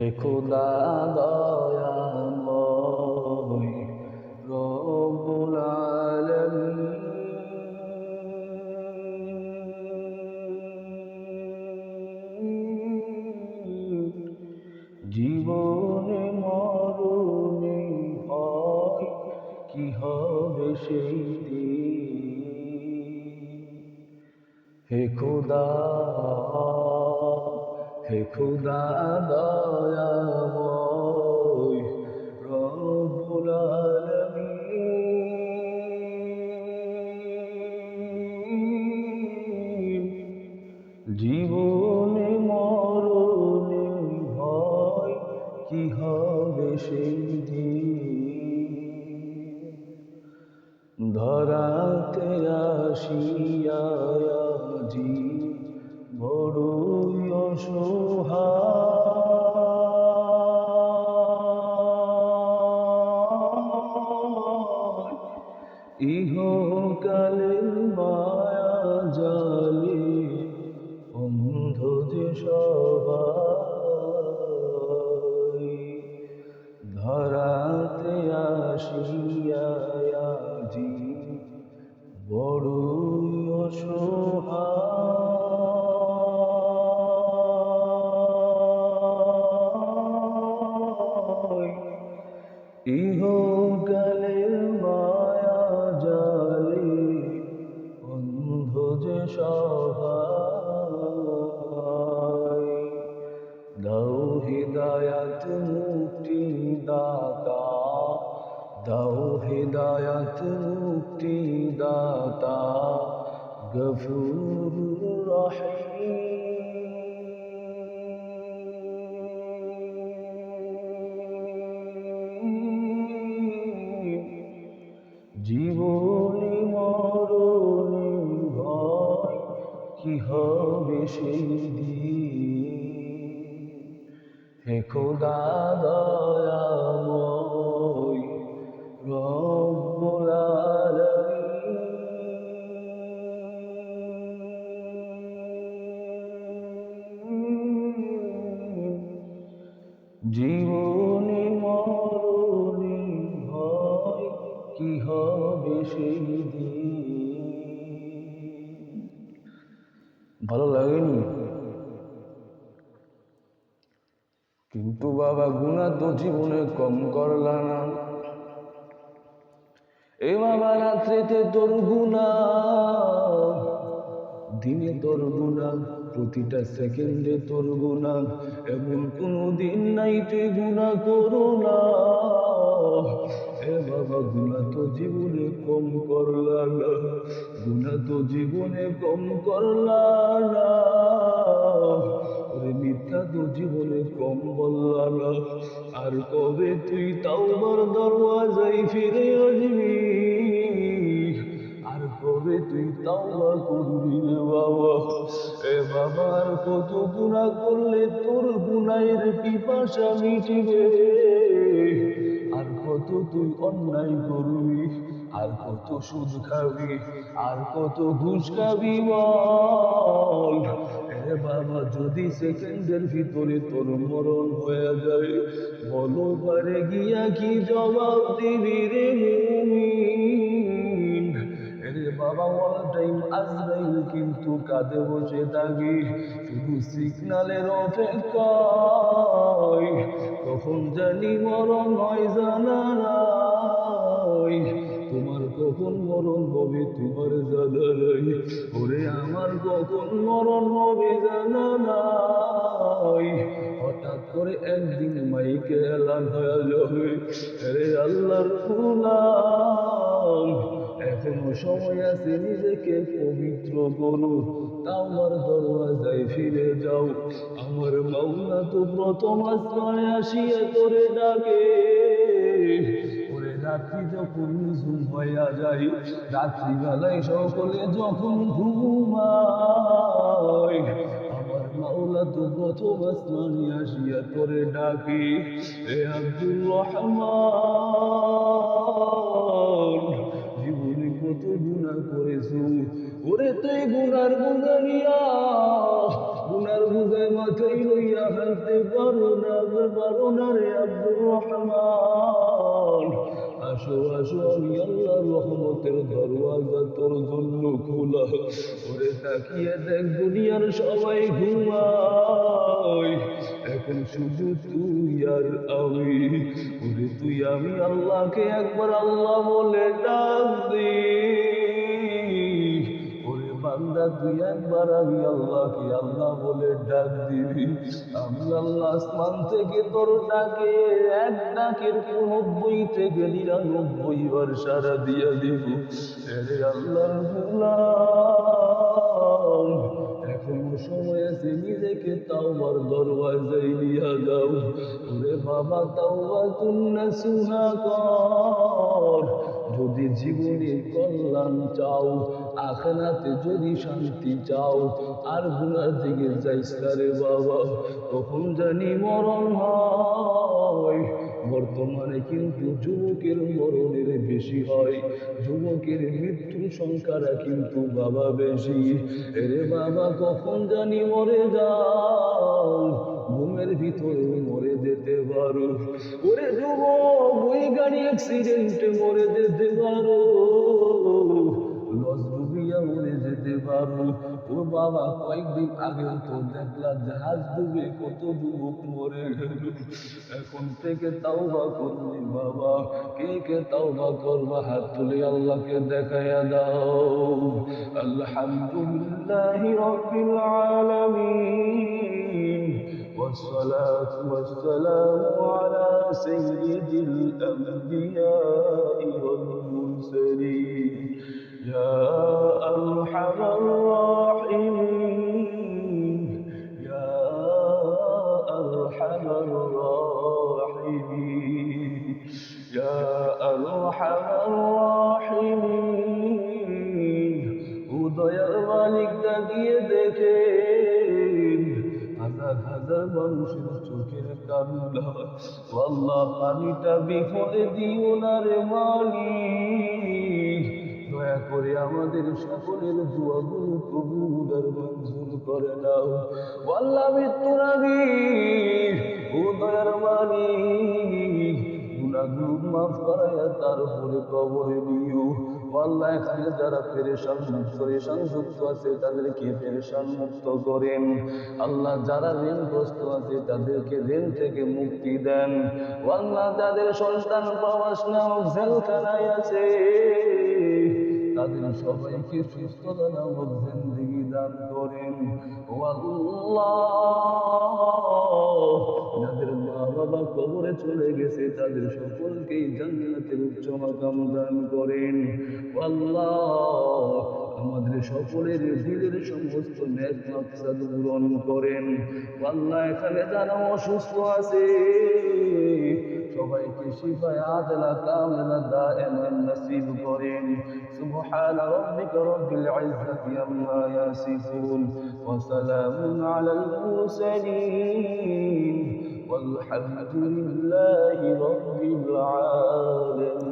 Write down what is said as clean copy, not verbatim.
খোদা দয়াময় রব্বুল আলামিন। জীবনে মরণে ভয় কি হবে সেই দিন। হে খোদা দয়াময় রব্বুল আলামিন। জীবনে মরণে ভয় কি হবে সেই দিন। ধরাতে আসিয়া জি বড়ই অসহায়। ইহকালের মায়া জালে অন্ধ যে সবাই। ধরাতে আসিয়া জি বড়ই অসহায়। ইহকালের মায়া জালে অন্ধ যে সবাই। দাও হিদায়াত মুক্তি দাতা, দাও হিদায়াত মুক্তি দাতা গফুর রহিম। জীবনে মরণে ভয় কি হবে সেই দিন। হে খোদা দয়াময় রব্বুল আলামিন। জীবনে মরণে ভয় কি হবে সেই দিন। ভালো লাগেনি? কিন্তু বাবা গুনাহ তো জীবনে কম করলা না। এ বাবা রাত্রিতে তোর গুনাহ, দিনে তোর গুনাহ, প্রতিটা সেকেন্ডে তোর গুনাহ। এমন কোনো দিন নাই তুই গুনাহ করো না। এ বাবা গুনাহ তো জীবনে কম করলা না, গুনাহ তো জীবনে কম করলা না। ওরে মিথ্যা তো জীবনে কম বললা না। আর কবে তুই তাওবার দরওয়াজায় ফিরে আসবি? আর কবে তুই তাওবা করবি রে বাবা? এ বাবা আর কত গুনাহ করলে তোর গুনাহের পিপাসা মিটিবে? আর কত তুই অন্যায় করবি? আর কত সুদ খাবি? আর কত ঘুষ খাবি বল? এ বাবা যদি সেকেন্ডের ভিতরে তোর মরণ হয়ে যায়, বলো পারে গিয়া কি জবাব দিবি রে মুমিন? রে বাবা অল টাইম আজরাইল কিন্তু কাঁধে বসে থাকি, শুধু সিগনালের অপেক্ষায়। কখন জানি মরণ হয় জানা নাই, তোমার কখন মরণ হবে তোমার জানা নাই। ওরে আমার কখন মরণ হবে জানা নাই। হঠাৎ করে একদিন মাইকে এলান হয়ে যাবে, রে আল্লাহর গোলাম এখনো সময় আছে, নিজেকে পবিত্র করো, তাওবার দরওয়াজায় ফিরে যাও। আমার মাওলা তো প্রথম আসমানে আসিয়া তোরে ডাকে। ওরে রাত্রি যখন নিঝুম হইয়া যায়, রাত্রিবেলায় সকলে যখন ঘুমায়, আমার মাওলা তো প্রথম আসমানে আসিয়া তোরে ডাকে। এ আব্দুর রহমান, জীবনে কত গুনাহ করেছো, ওরে তুই গুনার বোঝা নিয়া গুনার বুঝায় মাথায় লইয়া হাঁটতে পারো না রে আব্দুর রহমান। আসো আসো, আমি আল্লাহর রহমতের দরওয়াজা তোর জন্য খোলা। ওরে তাকিয়ে দেখ দুনিয়ার সবাই ঘুমায়, এখন শুধু তুই আর আমি। ওরে তুই আমি আল্লাহকে একবার আল্লাহ বলে ডাক দে। ওরে বান্দা তুই একবার আমি আল্লাহকে আল্লাহ বলে ডাক দিবি, আমি আল্লাহ আসমান থেকে তোর ডাকে এক ডাকের 90 থেকে 99 বার সারা দিয়া দিব। এরে আল্লাহর গোলাম, এখনো সময় আছে, নিজেকে তাওবার দরওয়াজায় নিয়ে যাও। ওরে বাবা তাওবাতুন নাসুহা কর। যদি জীবনে কল্যাণ চাও, আখিরাতে যদি শান্তি চাও, আর গুনার দিকে যাইস না রে বাবা, তখন জানি মরণ হয়। বর্তমানে কিন্তু যুবকের মরণের বেশি হয়, যুবকের মৃত্যুর সংখ্যাটা কিন্তু বাবা বেশি। এরে বাবা কখন জানি মরে যাও, ঘুমের ভিতরে মরে যেতে পারো। ওরে যুবক ওই গাড়ি অ্যাক্সিডেন্টে মরে যেতে পারো, লস ডুবিয়া মরে যেতে পারো। ও বাবা কয়েকদিন আগেও তো দেখলাম জাহাজ ডুবে কত যুবক মরে গেল। এখন থেকে তাওবা করবি বাবা, কে কে তাওবা করবা হাত তুলে আল্লাহকে দেখাইয়া দাও। আলহামদুলিল্লাহি রাব্বিল আলামিন, والصلاة والسلام على سيد الأنبياء والمرسلين يا أرحم الراحمين، يا أرحم الراحمين، يا أرحم الراحمين। উদয়ের মালিক তাকিয়ে দেখেন হাজার হাজার মানুষের চোখের কান্না। আল্লাহ পানিটা বিফলে দিও না রে মালিক, দয়া করে আমাদের সকলের দোয়াগুলো কবুল আর মঞ্জুর করে নাও। আল্লাহ মৃত্যুর আগে ও দয়ার মালিক গুনাহগুলো মাফ করাইয়া তারপরে কবরে নিও। আল্লাহ এখানে যারা পেরেশান যুক্ত আছে তাদেরকে পেরেশান মুক্ত করেন। আল্লাহ যারা ঋণগ্রস্ত আছে তাদেরকে ঋণ থেকে মুক্তি দেন। আল্লাহ যাদের সন্তান প্রবাস নামক জেলখানায় আছে তাদের সবাইকে সুস্থতা নামক জিন্দেগি দান করেন। ও আল্লাহ যাদের মা বাবা কবরে চলে গেছে তাদের সকলকেই জান্নাতের উচ্চ মাকাম দান করেন। ও আল্লাহ আমাদের সকলের দিলের সমস্ত নেক মাকসাদ পূরণ করেন। ও আল্লাহ এখানে যারা অসুস্থ আছে সবাইকে শিফায়ে আজলা কামিলা দায়েমান নসিব করেন। সুবহান রাব্বিকা রাব্বিল ইজ্জাতি আম্মা ইয়াসিফুন ওয়া সালামুন আলাল মুরসালিন والحمد لله رب العالمين।